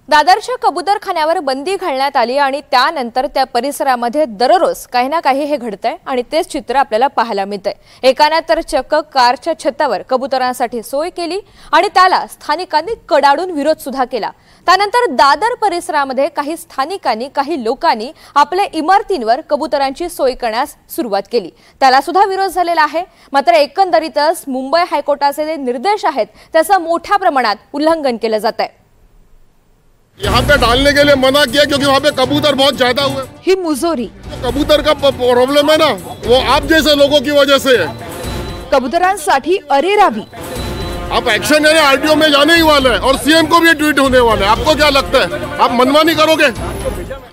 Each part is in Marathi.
दादरच्या कबूतरखान्यावर बंदी घालण्यात आली आणि त्यानंतर त्या परिसरामध्ये दररोज काही ना काही हे घडतंय आणि तेच चित्र आपल्याला पाहायला मिळतंय। एकाने तर चक्क कारच्या छतावर कबुतरांसाठी सोय केली आणि त्याला स्थानिकांनी कडाडून विरोध सुद्धा केला। त्यानंतर दादर परिसरामध्ये काही स्थानिकांनी काही लोकांनी आपल्या इमारतींवर कबुतरांची सोय करण्यास सुरुवात केली, त्याला सुद्धा विरोध झालेला आहे। मात्र एकंदरीतच मुंबई हायकोर्टाचे जे निर्देश आहेत त्याचं मोठ्या प्रमाणात उल्लंघन केलं जात आहे। यहाँ पे डालने के लिए मना किया क्योंकि वहाँ पे कबूतर बहुत ज्यादा हुए। ही मुजोरी कबूतर का प्रॉब्लम है ना, वो आप जैसे लोगों की वजह से है। कबूतरांसाठी अरेरावी आप एक्शन लेने आरटीओ में जाने ही वाले हैं और सीएम को भी ट्वीट होने वाले हैं। आपको क्या लगता है, आप मनमानी करोगे?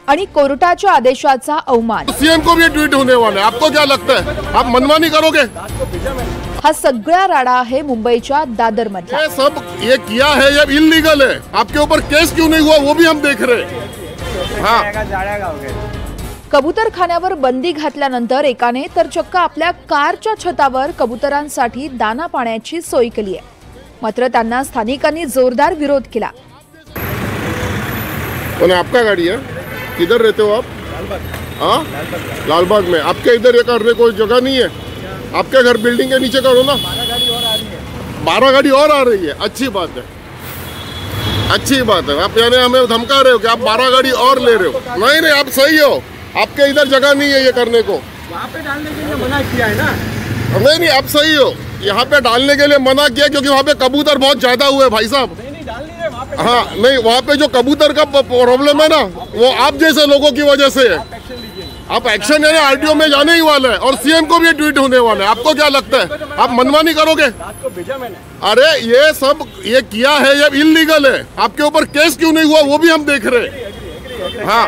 आणि कोर्टाच्या आदेशाचा अवमान, सीएम को भी ट्वीट होने वाले हैं। आपको क्या लगता है, आप मनमानी करोगे? हा सगळा राडा आहे मुंबईच्या दादर मध्ये। ये सब ये किया है, ये इलीगल है। आपके ऊपर केस क्यों नहीं हुआ वो भी हम देख रहे हैं। हाँ, कबूतरखान्यावर बंदी घातल्यानंतर एकाने तर चक्क आपल्या कारच्या छतावर कबूतरांसाठी दाना पाण्याची सोय केली आहे। मात्र त्यांना स्थानिकांनी जोरदार विरोध केला। कौन आपका गाड़ी है? किधर रहते हो आप? हाँ, लालबाग में। आपके इधर ये करने कोई जगह नहीं है? आपके घर बिल्डिंग के नीचे करो ना। 12 गाड़ी और आ रही है। अच्छी बात है, अच्छी बात है। आप यानी हमें धमका रहे हो कि आप 12 गाड़ी और ले रहे हो। नहीं नहीं, आप सही हो, आपके इधर जगह नहीं है ये करने को। वहाँ पे डालने के लिए मना किया है ना। नहीं नहीं, आप सही हो, यहाँ पे डालने के लिए मना किया क्योंकि वहाँ पे कबूतर बहुत ज्यादा हुए भाई साहब। नहीं डाल नहीं रहे वहाँ पे। हाँ नहीं, वहाँ पे जो कबूतर का प्रॉब्लम है ना, वो आप जैसे लोगों की वजह से है। आप एक्शन लेने आरटीओ में जाने ही वाले हैं और सीएम को भी ट्वीट होने वाले हैं। आपको क्या लगता है, आप मनमानी करोगे? रात को भेजा मैंने। अरे ये सब ये किया है, ये इलीगल है। आपके ऊपर केस क्यों नहीं हुआ वो भी हम देख रहे हैं। हाँ,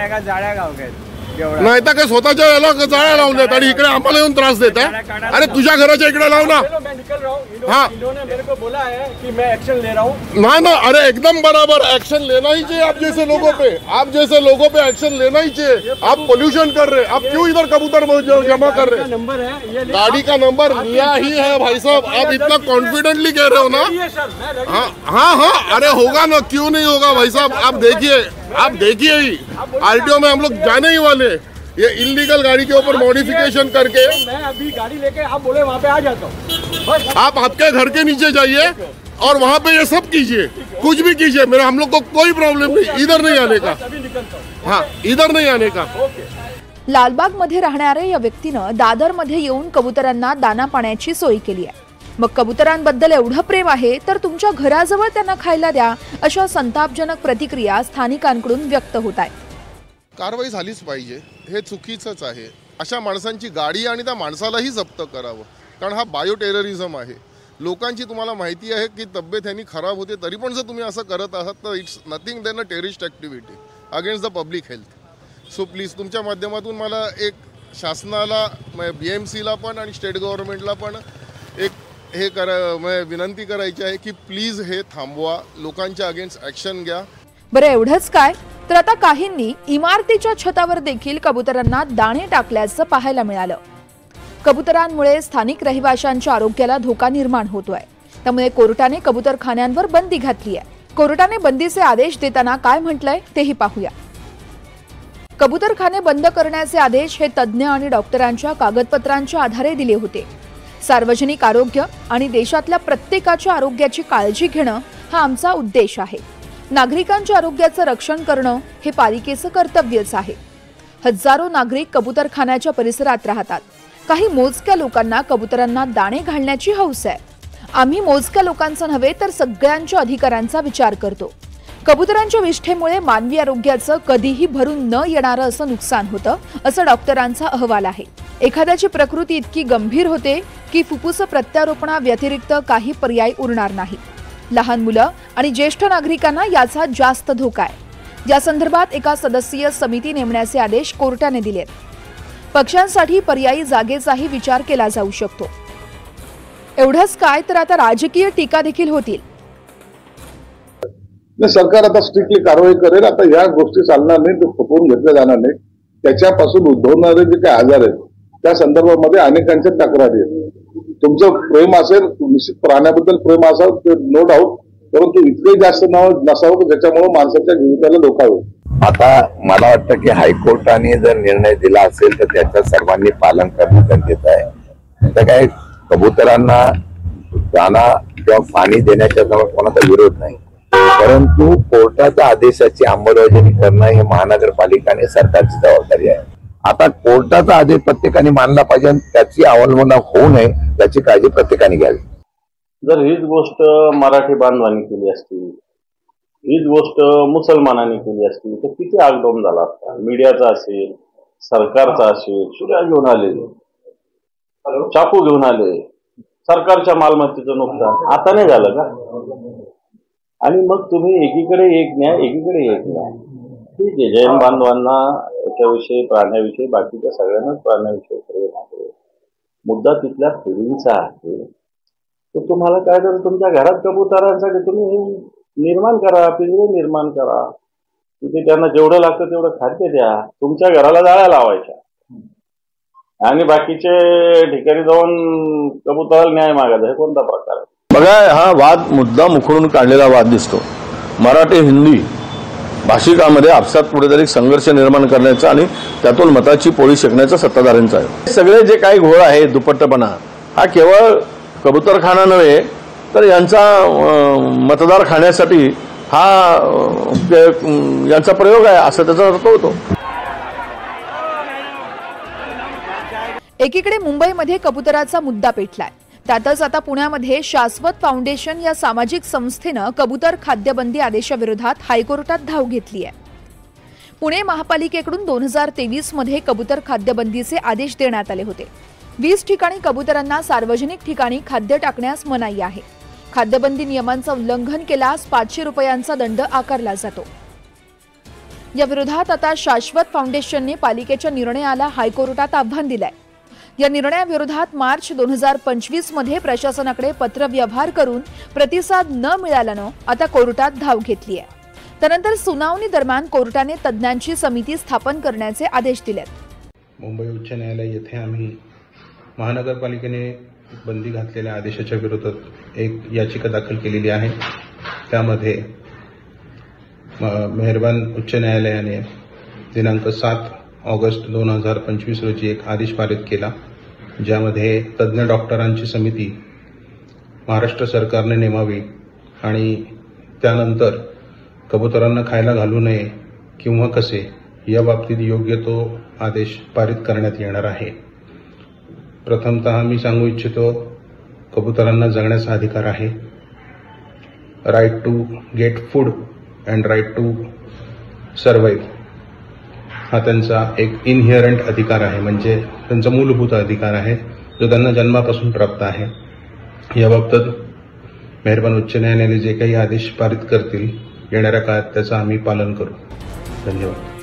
नाही तर काय स्वतःच्या याला जाळ्या लावून देतात आणि इकडे आम्हाला येऊन त्रास देत आहे। अरे तुझ्या घराच्या इकडे लाव ना। मैं निकल रहा हूँ। हाँ, इन्होंने मेरे को बोला है कि मैं एक्शन ले रहा हूँ। ना ना, अरे एकदम बराबर एक्शन लेना ही चाहिए। आप जैसे लोगों पे, आप जैसे लोगों पे एक्शन लेना ही चाहिए। आप पोल्यूशन कर रहे हैं, आप क्यों इधर कबूतर जमा कर रहे हैं? नंबर है ये, गाड़ी का नंबर लिया ही है भाई साहब। आप इतना कॉन्फिडेंटली कह रहे हो ना। हाँ हाँ हाँ, अरे होगा ना, क्यों नहीं होगा भाई साहब। आप देखिए ही आरटीओ में हम लोग जाने ही वाले। ये इलीगल गाड़ी के ऊपर मॉडिफिकेशन करके मैं अभी गाड़ी लेके आप बोले वहाँ पे आ जाता हूँ। आप आपके घर के नीचे जाइए और वहाँ पे ये सब कीजिए, कुछ भी कीजिए। मेरा हम लोग को कोई प्रॉब्लम नहीं, इधर नहीं आने का। हाँ, इधर नहीं आने का। लालबाग मध्ये राहणाऱ्या या व्यक्तीनं दादर मध्ये येऊन कबुतरांना दाना पाण्याची सोय केली आहे। मग कबुतरांबद्दल एवढं प्रेम आहे तर तुमच्या घराजवळ त्यांना खायला द्या, अशा संतापजनक प्रतिक्रिया स्थानिकांकडून व्यक्त होत आहेत। कारवाई झालीच पाहिजे, हे चुकीचंच आहे। अशा माणसांची गाडी आणि त्या माणसालाही जप्त करावं, कारण हा बायो टेररिझम आहे। लोकांची तुम्हाला माहिती आहे की तब्येत यांनी खराब होते, तरी पण जर तुम्ही असं करत आहात तर it's nothing than a terrorist activity against the public health. So please तुमच्या माध्यमातून मला एक शासनाला, BMCला पण आणि स्टेट गव्हर्नमेंटला पण एक विनंती करायची आहे की प्लीज हे थांबवा, लोकांच्या अगेन्स्ट ॲक्शन घ्या। बरं, एवढंच काय तर आता काहींनी इमारतीच्या छतावर देखील कबुतरांना दाणे टाकल्याचं पाहायला मिळालं। कबुतरांमुळे स्थानिक रहिवाशांच्या आरोग्याला धोका निर्माण होतोय, त्यामुळे कोर्टाने कबूतरखान्यांवर बंदी घातली आहे। कोर्टाने बंदीचे आदेश देताना काय म्हटलंय तेही पाहूया। कबूतरखाने बंद करण्याचे आदेश हे तज्ज्ञ आणि डॉक्टरांच्या कागदपत्रांच्या आधारे दिले होते। सार्वजनिक आरोग्य आणि देशातल्या प्रत्येकाच्या आरोग्याची काळजी घेणं हा आमचा उद्देश आहे। नागरिकांच्या आरोग्याचं रक्षण करणं हे पालिकेचं कर्तव्यच आहे। हजारो नागरिक कबूतरखान्याच्या परिसरात राहतात। काही मोजक्या लोकांना कबूतरांना दाणे घालण्याची हौस आहे। आम्ही मोजक्या लोकांचा नव्हे तर सगळ्यांच्या अधिकारांचा विचार करतो। कबूतरांच्या विष्ठेमुळे मानवी आरोग्याचं कधीही भरून न येणारं असं नुकसान होतं, असं डॉक्टरांचा अहवाल आहे। एखाद्याची प्रकृती इतकी गंभीर होते की फुफ्फुस प्रत्यारोपणाव्यतिरिक्त काही पर्याय उरणार नाही। लहान मुलं आणि ज्येष्ठ नागरिकांना याचा जास्त धोका आहे। या संदर्भात एका सदस्यीय समिती नेमण्याचे आदेश कोर्टाने दिलेत। पक्षांसाठी पर्यायी जागेचाही विचार केला जाऊ शकतो। एवढंच काय तर आता राजकीय टीका देखील होतील। सरकार आता स्ट्रिक्टली कारवाई करेल। आता ह्या गोष्टी चालणार नाही, ते खपवून घेतल्या जाणार नाही। त्याच्यापासून उद्भवणारे जे काही आजार आहेत त्या संदर्भामध्ये अनेकांच्या तक्रारी आहेत। तुमचं प्रेम असेल, निश्चित प्राण्याबद्दल प्रेम असेल, नो डाऊट, परंतु इतकंही जास्त नसावं की ज्याच्यामुळे माणसाच्या जीविताला धोका होईल। आता मला वाटतं की हायकोर्टाने जर निर्णय दिला असेल तर त्याचं सर्वांनी पालन करणं गरजेचं आहे। तर काय कबुतरांना दाना किंवा पाणी देण्याच्या जवळ कोणाचा विरोध नाही, परंतु कोर्टाच्या आदेशाची अंमलबजावणी करणं हे महानगरपालिका आणि सरकारची जबाबदारी आहे। आता कोर्टाचा आदेश प्रत्येकाने मानला पाहिजे, त्याची अंमलबजावणी होऊ नये याची काळजी प्रत्येकाने घ्यावी। जर हीच गोष्ट मराठी बांधवांनी केली असती, हीच गोष्ट मुसलमानांनी केली असती तर किती आगडोम झाला असता। मीडियाचा असेल, सरकारचा असेल, सुऱ्या घेऊन आले, चाकू घेऊन आले, सरकारच्या मालमत्तेचं नुकसान आता नाही झालं का? आणि मग तुम्ही एकीकडे एक न्याय, एकीकडे एक न्याय। ठीक आहे, जैन बांधवांना याच्याविषयी, प्राण्याविषयी, बाकीच्या सगळ्यांनाच प्राण्याविषयी प्रेम आहे, मुद्दा तिथल्या पिढींचा आहे। तर तुम्हाला काय तर तुमच्या घरात कबुतरांसाठी तुम्ही निर्माण करा, पिंजरे निर्माण करा, तिथे त्यांना जेवढं लागतं तेवढं खाद्य द्या, तुमच्या घराला जाळ्या लावायच्या आणि बाकीचे ठिकाणी जाऊन कबुतराला न्याय मागायचा, हे कोणता प्रकार आहे? बघा, हा वाद मुद्दा मुखडून काढलेला वाद दिसतो। मराठी हिंदी भाषिकामध्ये आपसात कुठेतरी संघर्ष निर्माण करण्याचा आणि त्यातून मताची पोळी शेकण्याचा सत्ताधाऱ्यांचा आहे। सगळे जे काही घोळ आहे, दुपट्टपणा, हा केवळ कबूतरखाना नव्हे तर यांचा मतदार खाण्यासाठी हा यांचा प्रयोग आहे असं त्याचा अर्थ होतो। एकीकडे मुंबईमध्ये कबुतराचा मुद्दा पेटलाय, त्यातच आता पुण्यामध्ये शाश्वत फाउंडेशन या सामाजिक संस्थेनं कबूतर खाद्यबंदी आदेशाविरोधात हायकोर्टात धाव घेतली आहे। पुणे महापालिकेकडून 2023 मध्ये कबूतर खाद्यबंदीचे आदेश देण्यात आले होते। 20 ठिकाणी कबुतरांना सार्वजनिक ठिकाणी खाद्य टाकण्यास मनाई आहे। खाद्यबंदी नियमांचं उल्लंघन केल्यास 500 रुपयांचा दंड आकारला जातो। या विरोधात आता शाश्वत फाउंडेशनने पालिकेच्या निर्णयाला हायकोर्टात आव्हान दिलंय। या निर्णयाविरोधात मार्च 2025 मध्ये प्रशासनाकडे पत्रव्यवहार करून प्रतिसाद न मिळाल्यानं आता कोर्टात धाव घेतली आहे। त्यानंतर सुनावणी दरम्यान कोर्टाने तज्ज्ञांची समिती स्थापन करण्याचे आदेश दिलेत। मुंबई उच्च न्यायालय येथे आम्ही महानगरपालिकेने बंदी घातलेल्या आदेशाच्या विरोधात एक याचिका दाखल केलेली आहे। त्यामध्ये मेहरबान उच्च न्यायालयाने दिनांक 7 ऑगस्ट 2025 रोजी एक आदेश पारित केला, ज्यामध्ये तज्ज्ञ डॉक्टरांची समिती महाराष्ट्र सरकारने नेमावी आणि त्यानंतर कबुतरांना खायला घालू नये किंवा कसे या बाबतीत योग्य तो आदेश पारित करण्यात येणार आहे। प्रथमतः मी सांगू इच्छितो, कबुतरांना जगण्याचा अधिकार आहे। Right to get food and right to survive हा त्यांचा एक इनहेरंट अधिकार आहे, म्हणजे त्यांचा मूलभूत अधिकार आहे जो त्यांना जन्मापासून प्राप्त आहे। याबाबत मेहरबान उच्च न्यायालयाने जे काही आदेश पारित करतील येणाऱ्या काळात त्याचं आम्ही पालन करू। धन्यवाद।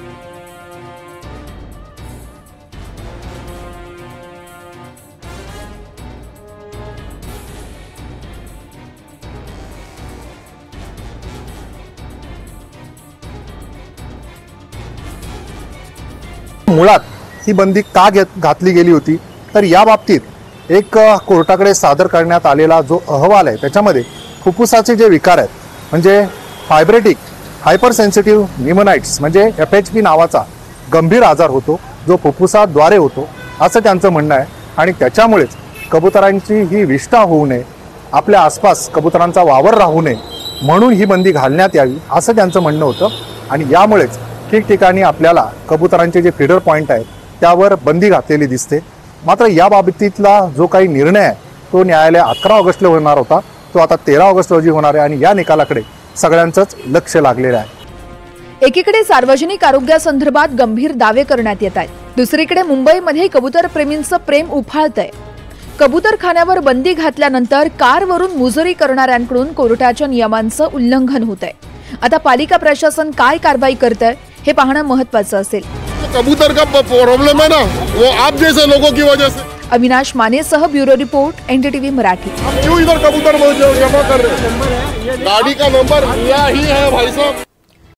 मुळात ही बंदी का घातली गेली होती तर या बाबतीत एक कोर्टाकडे सादर करण्यात आलेला जो अहवाल आहे त्याच्यामध्ये फुफ्फुसाचे जे विकार आहेत म्हणजे फायब्रेटिक हायपरसेन्सिटिव्ह न्यूमोनाइट्स म्हणजे FHP नावाचा गंभीर आजार होतो जो फुफ्फुसाद्वारे होतो असं त्यांचं म्हणणं आहे। आणि त्याच्यामुळेच कबुतरांची ही विष्ठा होऊ नये, आपल्या आसपास कबुतरांचा वावर राहू नये म्हणून ही बंदी घालण्यात यावी असं त्यांचं म्हणणं होतं। आणि यामुळेच ठिकठिकाणी आपल्याला कबुतरांचे जे फीडर पॉईंट आहेत त्यावर बंदी घातलेली दिसते। मात्र या बाबतीतला जो काही निर्णय आहे तो न्यायालय 11 ऑगस्टला होणार होता, तो आता 13 ऑगस्ट रोजी होणार आहे आणि या निकालाकडे सगळ्यांचंच लक्ष लागलेलं आहे। एकीकडे सार्वजनिक आरोग्यासंदर्भात गंभीर दावे करण्यात येत आहेत, दुसरीकडे मुंबईमध्ये कबूतर प्रेमींचं प्रेम उफाळतंय। कबूतरखान्यावर बंदी घातल्यानंतर कारवरून मुजोरी करणाऱ्यांकडून कोर्टाच्या नियमांचं उल्लंघन होतंय। आता पालिका प्रशासन काय कारवाई करतंय हे पाहणं महत्त्वाचं असेल। कबूतर का प्रॉब्लम है ना, वो आप जैसे लोगों की वजह से। अविनाश मानेसह ब्युरो रिपोर्ट, NDTV मराठी। क्यों इधर कबूतर जमा कर रहे हैं? गाड़ी का नंबर लिया ही है भाई साहब।